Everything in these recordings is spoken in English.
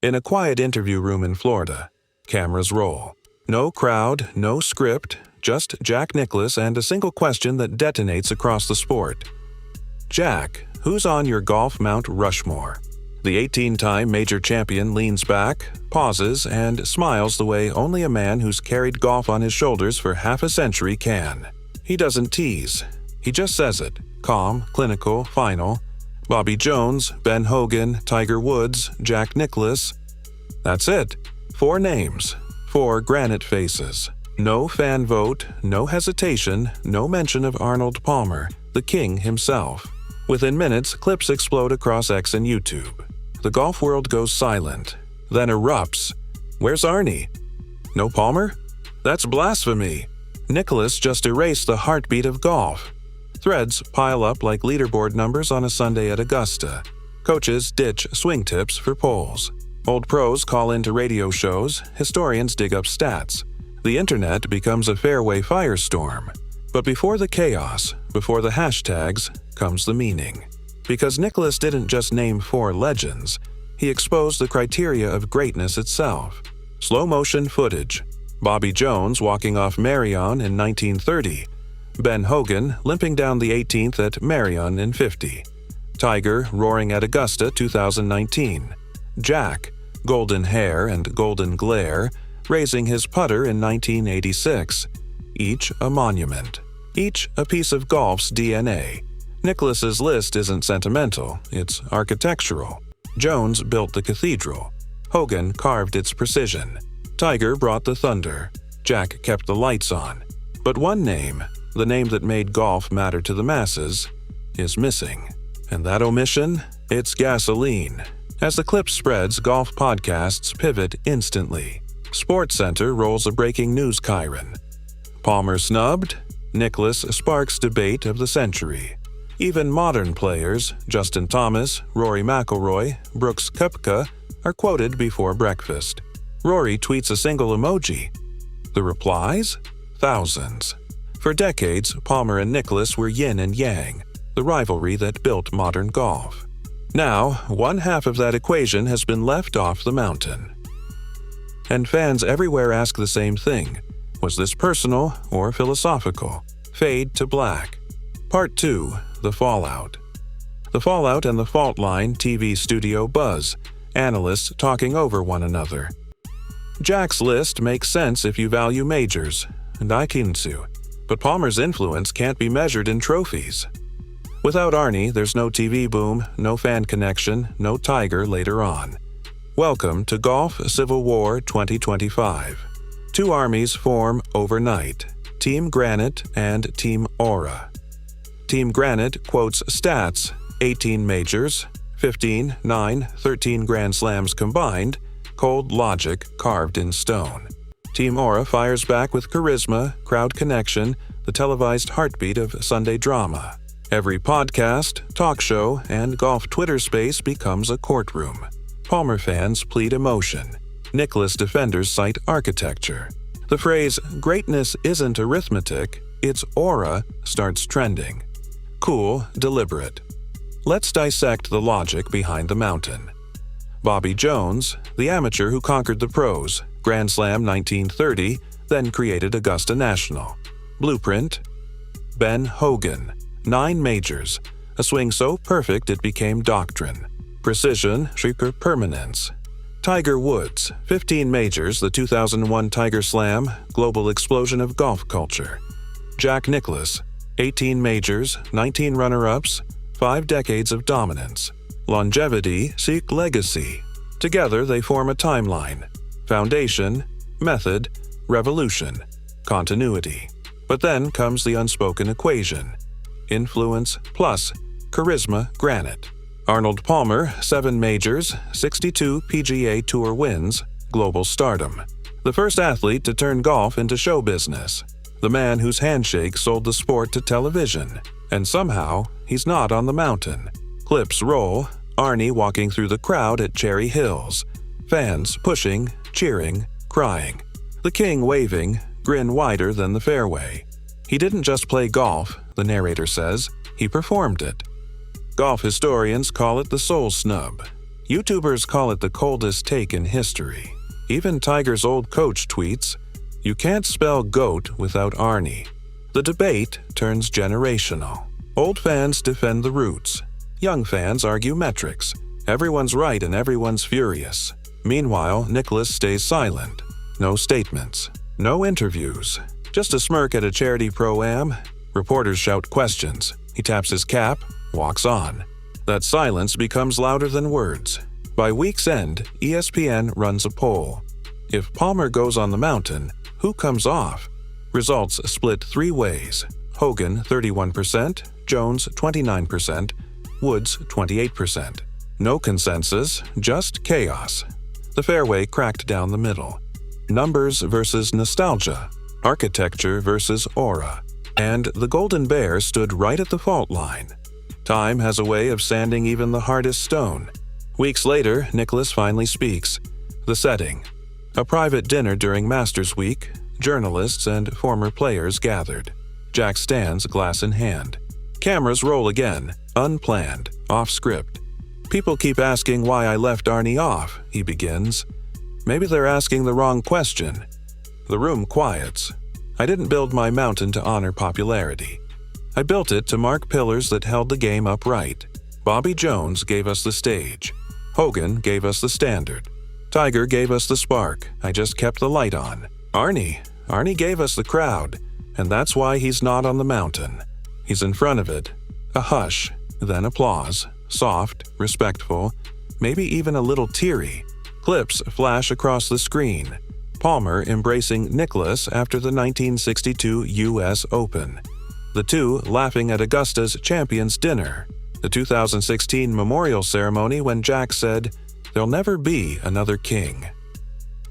In a quiet interview room in Florida, cameras roll. No crowd, no script, just Jack Nicklaus and a single question that detonates across the sport. Jack, who's on your Golf Mount Rushmore? The 18-time major champion leans back, pauses, and smiles the way only a man who's carried golf on his shoulders for half a century can. He doesn't tease. He just says it, calm, clinical, final. Bobby Jones, Ben Hogan, Tiger Woods, Jack Nicklaus. That's it. 4 names, 4 granite faces. No fan vote, no hesitation, no mention of Arnold Palmer, the king himself. Within minutes, clips explode across X and YouTube. The golf world goes silent, then erupts. Where's Arnie? No Palmer? That's blasphemy. Nicklaus just erased the heartbeat of golf. Threads pile up like leaderboard numbers on a Sunday at Augusta. Coaches ditch swing tips for polls. Old pros call into radio shows, historians dig up stats. The internet becomes a fairway firestorm. But before the chaos, before the hashtags, comes the meaning. Because Nicklaus didn't just name 4 legends, he exposed the criteria of greatness itself. Slow-motion footage. Bobby Jones walking off Marion in 1930. Ben Hogan limping down the 18th at Marion in 50. Tiger roaring at Augusta 2019. Jack, golden hair and golden glare, raising his putter in 1986. Each a monument. Each a piece of golf's DNA. Nicklaus's list isn't sentimental, it's architectural. Jones built the cathedral. Hogan carved its precision. Tiger brought the thunder. Jack kept the lights on. But one name, the name that made golf matter to the masses, is missing. And that omission? It's gasoline. As the clip spreads, golf podcasts pivot instantly. SportsCenter rolls a breaking news chyron. Palmer snubbed? Nicklaus sparks debate of the century. Even modern players, Justin Thomas, Rory McIlroy, Brooks Koepka, are quoted before breakfast. Rory tweets a single emoji. The replies? Thousands. For decades, Palmer and Nicklaus were yin and yang, the rivalry that built modern golf. Now, one half of that equation has been left off the mountain. And fans everywhere ask the same thing. Was this personal or philosophical? Fade to black. Part 2. The Fallout. The Fallout and the Fault Line TV studio buzz, analysts talking over one another. Jack's list makes sense if you value majors, and Aikinsu, but Palmer's influence can't be measured in trophies. Without Arnie, there's no TV boom, no fan connection, no Tiger later on. Welcome to Golf Civil War 2025. 2 armies form overnight, Team Granite and Team Aura. Team Granite quotes stats, 18 majors, 15, 9, 13 Grand Slams combined, cold logic carved in stone. Team Aura fires back with charisma, crowd connection, the televised heartbeat of Sunday drama. Every podcast, talk show, and golf Twitter space becomes a courtroom. Palmer fans plead emotion. Nicklaus defenders cite architecture. The phrase, "greatness isn't arithmetic, it's aura," starts trending. Cool, deliberate. Let's dissect the logic behind the mountain. Bobby Jones, the amateur who conquered the pros, Grand Slam 1930, then created Augusta National. Blueprint. Ben Hogan, 9 majors, a swing so perfect it became doctrine. Precision, sheer permanence. Tiger Woods, 15 majors, the 2001 Tiger Slam, global explosion of golf culture. Jack Nicklaus, 18 majors, 19 runner-ups, 5 decades of dominance. Longevity, seek legacy. Together they form a timeline. Foundation, method, revolution, continuity. But then comes the unspoken equation. Influence plus charisma granite. Arnold Palmer, 7 majors, 62 PGA Tour wins, global stardom. The first athlete to turn golf into show business. The man whose handshake sold the sport to television. And somehow, he's not on the mountain. Clips roll, Arnie walking through the crowd at Cherry Hills. Fans pushing, cheering, crying. The king waving, grin wider than the fairway. He didn't just play golf, the narrator says, he performed it. Golf historians call it the soul snub. YouTubers call it the coldest take in history. Even Tiger's old coach tweets, "You can't spell GOAT without Arnie." The debate turns generational. Old fans defend the roots. Young fans argue metrics. Everyone's right and everyone's furious. Meanwhile, Nicklaus stays silent. No statements. No interviews. Just a smirk at a charity pro-am. Reporters shout questions. He taps his cap, walks on. That silence becomes louder than words. By week's end, ESPN runs a poll. If Palmer goes on the mountain, who comes off? Results split 3 ways. Hogan 31%, Jones 29%, Woods 28%. No consensus, just chaos. The fairway cracked down the middle. Numbers versus nostalgia. Architecture versus aura. And the Golden Bear stood right at the fault line. Time has a way of sanding even the hardest stone. Weeks later, Nicklaus finally speaks. The setting. A private dinner during Masters Week. Journalists and former players gathered. Jack stands, glass in hand. Cameras roll again, unplanned, off script. "People keep asking why I left Arnie off," he begins. Maybe they're asking the wrong question. The room quiets. I didn't build my mountain to honor popularity. I built it to mark pillars that held the game upright. Bobby Jones gave us the stage. Hogan gave us the standard. Tiger gave us the spark. I just kept the light on. Arnie gave us the crowd, and that's why he's not on the mountain. He's in front of it. A hush, then applause, soft, respectful, maybe even a little teary. Clips flash across the screen. Palmer embracing Nicklaus after the 1962 U.S. Open. The two laughing at Augusta's Champions Dinner. The 2016 memorial ceremony when Jack said, "There'll never be another king."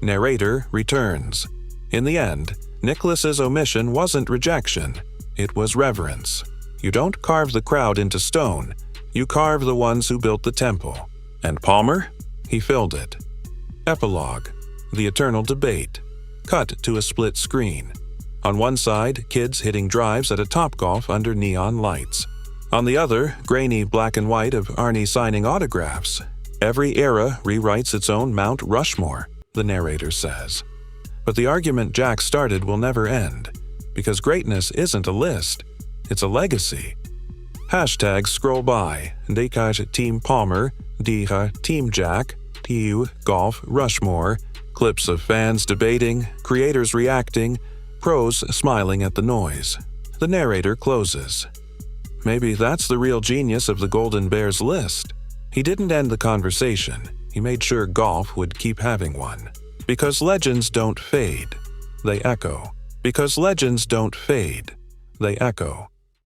Narrator returns. In the end, Nicklaus's omission wasn't rejection. It was reverence. You don't carve the crowd into stone. You carve the ones who built the temple. And Palmer? He filled it. Epilogue. The eternal debate. Cut to a split screen. On one side, kids hitting drives at a Topgolf under neon lights. On the other, grainy black and white of Arnie signing autographs. Every era rewrites its own Mount Rushmore, the narrator says. But the argument Jack started will never end, because greatness isn't a list, it's a legacy. Hashtags scroll by, Dekaj Team Palmer, Deha Team Jack, TU Golf Rushmore, clips of fans debating, creators reacting, pros smiling at the noise. The narrator closes. Maybe that's the real genius of the Golden Bear's list. He didn't end the conversation, he made sure golf would keep having one. Because legends don't fade, they echo. Because legends don't fade, they echo.